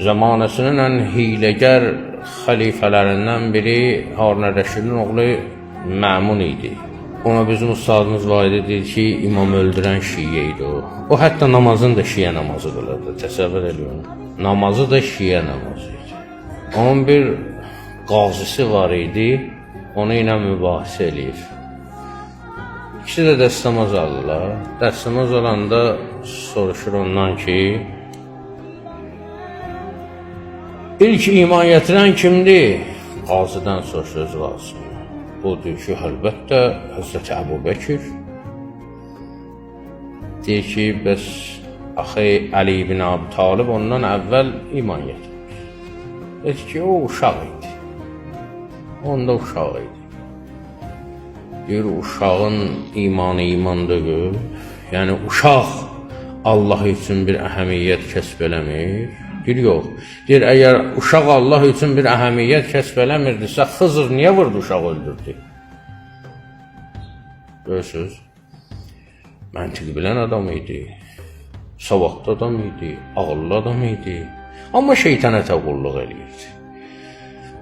zamanəsinin ən hiləgər xəlifələrindən biri Harun Rəşidin oğlu Məmun idi. Ona bizim ustadımız var idi, deyir ki, imam öldürən şiyə idi o. O hətta namazını da şiyə namazı qılırdı, təsəvvür ediyorum. Namazı da şiyə namazı idi. Onun bir qazisi var idi, onu ilə mübahisə eləyir. İkisi də dəstəmaz aldılar. Dəstəmaz olanda soruşur ondan ki, ilk iman gətirən kimdir? Qazıdan soruşur öz qazısını. O deyir ki, əlbəttə Həzrəti Əbu Bəkir. Deyir ki, bəs axı Əli ibn Əbi Talib ondan əvvəl iman gətirmiş. Deyir ki, o uşaq idi. Onda uşaq idi. Deyir, uşağın imanı iman deyil. Yəni, uşaq Allah üçün bir əhəmiyyət kəsb eləmir. Deyir, yox. Deyir, əgər uşaq Allah üçün bir əhəmiyyət kəsb eləmirdirsə, Xızır niyə vurdu uşaq öldürdü? Görürsünüz, məntiq bilən adam idi, savadlı adam idi, ağıllı adam idi. Amma şeytanətə qulluq eləyirdi.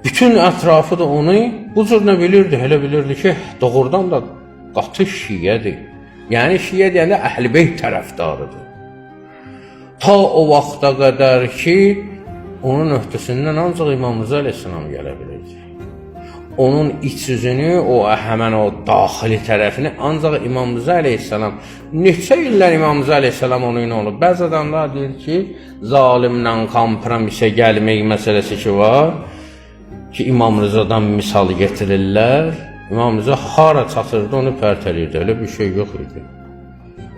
Bütün ətrafı da onu bu cür nə bilirdi? Elə bilirdi ki, doğrudan da qatı şiyədir. Yəni, şiyə deyəndə Əhl-i Beyt tərəfdarıdır. Ta o vaxta qədər ki, onun öhdəsindən ancaq İmam Rıza əleyhissalam gələ bilirdi. Onun iç yüzünü, həmən o daxili tərəfini ancaq İmam Rıza əleyhissalam, neçə illər İmam Rıza əleyhissalam onu ilə olub. Bəzi adamlar deyir ki, zalimlə kompromisə gəlmək məsələsi ki var, ki İmam Rızadan misal getirirlər. İmam Rıza hara çatırdı, onu pərtəlirdi. Öyle bir şey yox idi.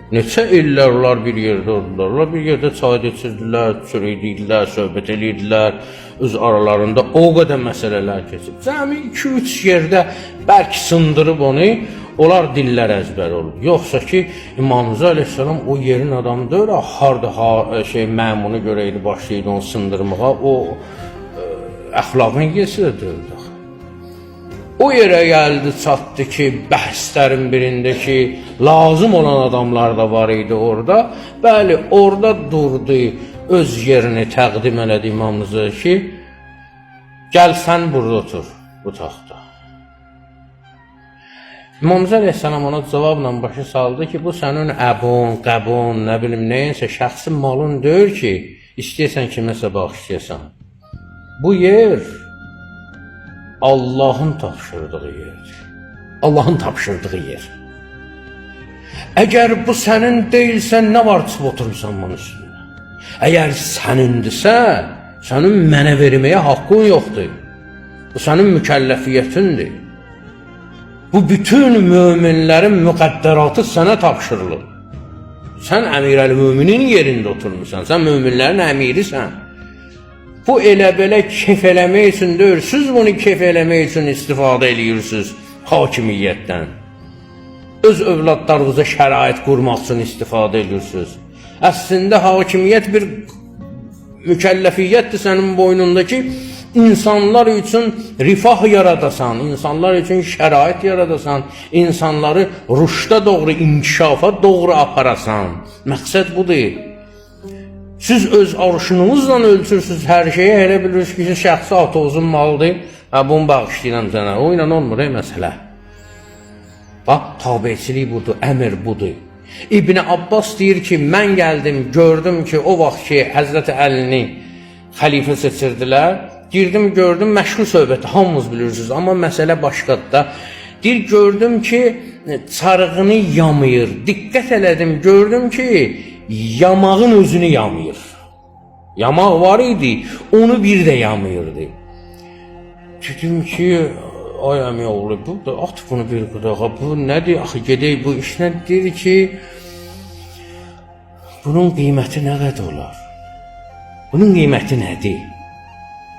Neçə illər onlar bir yerdə oldular. Onlar bir yerdə çay içirdilər, çörəydilər, söhbət edirdilər. Öz aralarında o qədər məsələlər keçib. Cəmi 2-3 yerdə bəlkə sındırıb onu, onlar dillər əzbər olub. Yoxsa ki, İmam Rıza əleyhissalam o yerin adamı deyil, harda Məmunu görəydi, başlaydı onu sındırmağa, o əxlaqın yesi də deyildi. O yerə gəldi, çatdı ki, bəhslərin birində ki, lazım olan adamlar da var idi orada. Bəli, orada durdu, öz yerini təqdim elədi İmam Rıza ki, gəl sən burada otur, bu taxta. İmam Rıza əleyhissalam ona cavabla başa saldı ki, bu sənin əbun, qəbun, nə bilim, neyinsə şəxsi malın deyil ki, istəyəsən kiməsə bağışlayasan. Bu yer Allahın tapşırdığı yerdir. Allahın tapşırdığı yer. Əgər bu sənin deyilsə, nə var çıxıb oturursan bunun üstündə? Əgər sənindirsə, sənin mənə verməyə haqqın yoxdur. Bu sənin mükəlləfiyyətindir. Bu bütün möminlərin müqəddəratı sənə tapşırılır. Sən əmirəl-müminin yerində oturmuşsan, sən möminlərin əmirisən. Bu elə belə kef eləmək üçün deyil, siz bunu kef eləmək üçün istifadə edirsiniz hakimiyyətdən. Öz övladlarınıza şərait qurmaq üçün istifadə edirsiniz. Əslində hakimiyyət bir mükəlləfiyyətdir sənin boynundakı, insanlar üçün rifah yaradasan, insanlar üçün şərait yaradasan, insanları rüşdə doğru, inkişafa doğru aparasan. Məqsəd budur. Siz öz arşınınızla ölçürsünüz hər şeyi, elə bilirsiniz ki, şəxsi atovuzun malıdır, bunu bağışlayıram sənə, o ilə olmur, məsələ. Bax, tabiçilik budur, əmr budur. İbn Abbas deyir ki, mən gəldim, gördüm ki, o vaxt ki, Həzrəti Əlini xəlifə seçirdilər, girdim, gördüm, məşğul söhbəti, hamımız bilirsiniz, amma məsələ başqadır da. Deyir, gördüm ki, çarığını yamayır, diqqət elədim, gördüm ki, yamağın özünü yamayır. Yamaq var idi, onu bir də yamayırdı. Dedim ki, ay əmi oğlu, bu da at bunu bir qıdağa, bu nədir, axı gedək bu iş nədir? Deyir ki, bunun qiyməti nə qədər olar? Bunun qiyməti nədir?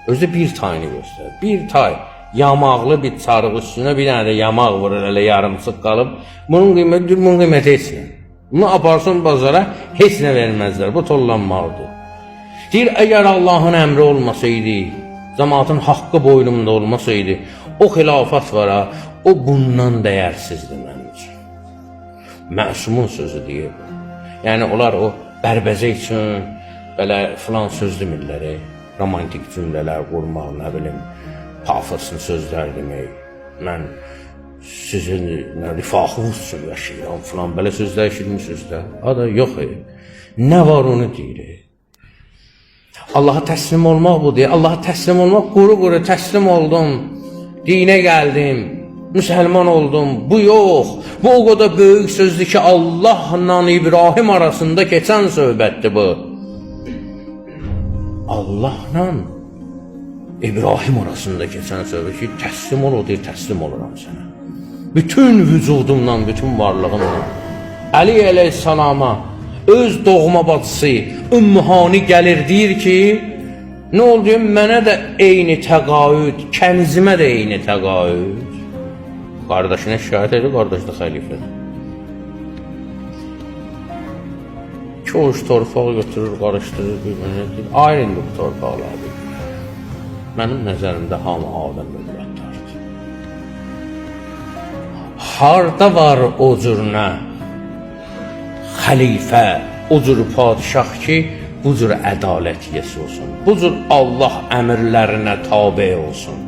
Özü bir tayını göstərir. Bir tay yamaqlı bir çarıq üstünə bir dənə də yamaq vurur, elə yarımçıq qalıb. Bunun qiyməti heç nə. Bunu aparsın bazara, heç nə verməzlər, bu tollanmalıdır. Deyir, əgər Allahın əmri olmasaydı, cəmaatın haqqı boynumda olmasaydı, o xilafət var ha, o bundan dəyərsizdir mənim üçün. Məsumun sözü deyir. Yəni, onlar o bərbəzə üçün belə filan söz demirlər. romantik cümlələr qurmaq, nə bilim, pafoslu sözlər demək. Mən sizin rifahınız üçün yaşayıram falan, belə sözlər eşitmişsiniz də. Ada yox, nə var onu deyirik. Allaha təslim olmaq bu deyə. Allaha təslim olmaq quru-quru təslim oldum, dinə gəldim, müsəlman oldum. Bu yox. Bu o qədər böyük sözdür ki, Allahla İbrahim arasında keçən söhbətdir bu. Allahla İbrahim arasında keçən söhbət ki, təslim ol, o deyir, təslim oluram sənə. Bütün vücudumla, bütün varlığımla. Əli əleyhissalama öz doğma bacısı Ümmühani gəlir, deyir ki, nə oldu? Mənə də eyni təqaüd, kənizimə də eyni təqaüd. Qardaşına şikayət edir, qardaş da xəlifədir. Çoğuş torpağı götürür, qarışdırır, bir-birinə deyir, ayrın bu torpaqları. Mənim nəzərimdə hamı Adəm övladlardır. Harda var o cürünə xəlifə, o cür padişah ki, bu cür ədalət yesi olsun, bu cür Allah əmrlərinə tabe olsun.